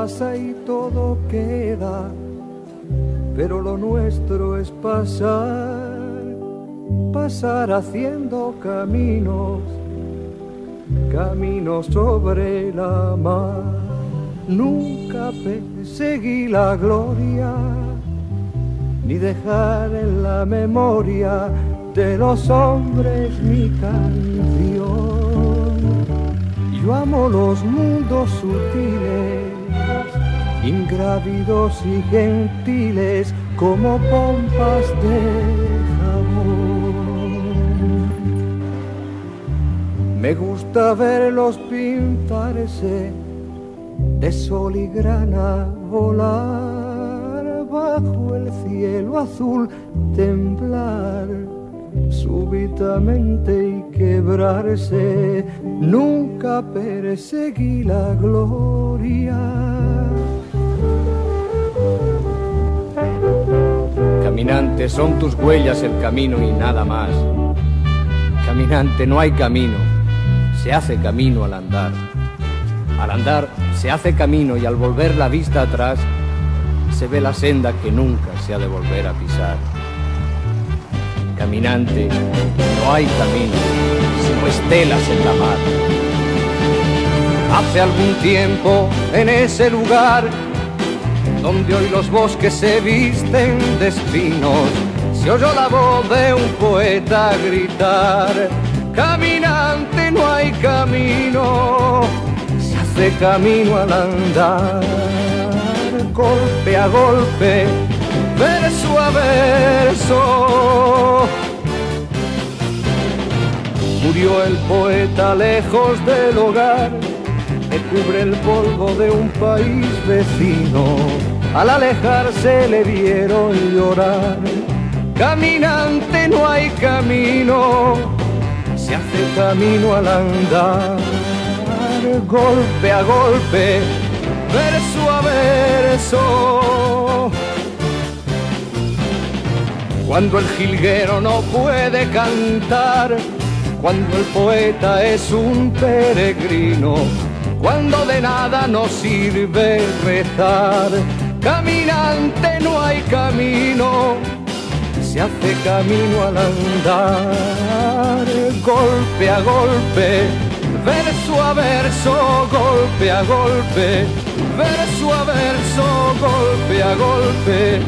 pasa y todo queda, pero lo nuestro es pasar, pasar haciendo caminos, caminos sobre la mar. Nunca perseguí la gloria, ni dejar en la memoria de los hombres mi canción. Yo amo los mundos sutiles, ingrávidos y gentiles, como pompas de jabón. Me gusta verlos pintarse de sol y grana, volar bajo el cielo azul, temblar súbitamente y quebrarse. Nunca perseguí la gloria. Caminante, son tus huellas el camino y nada más. Caminante, no hay camino, se hace camino al andar. Al andar se hace camino y al volver la vista atrás se ve la senda que nunca se ha de volver a pisar. Caminante, no hay camino, sino estelas en la mar. Hace algún tiempo en ese lugar donde hoy los bosques se visten de espinos, se oyó la voz de un poeta gritar: caminante, no hay camino, se hace camino al andar. Golpe a golpe, verso a verso, murió el poeta lejos del hogar que cubre el polvo de un país vecino. Al alejarse le vieron llorar. Caminante, no hay camino, se hace camino al andar. Golpe a golpe, verso a verso, cuando el jilguero no puede cantar, cuando el poeta es un peregrino, cuando de nada nos sirve rezar. Caminante, no hay camino, se hace camino al andar. Golpe a golpe, verso a verso, golpe a golpe, verso a verso, golpe a golpe,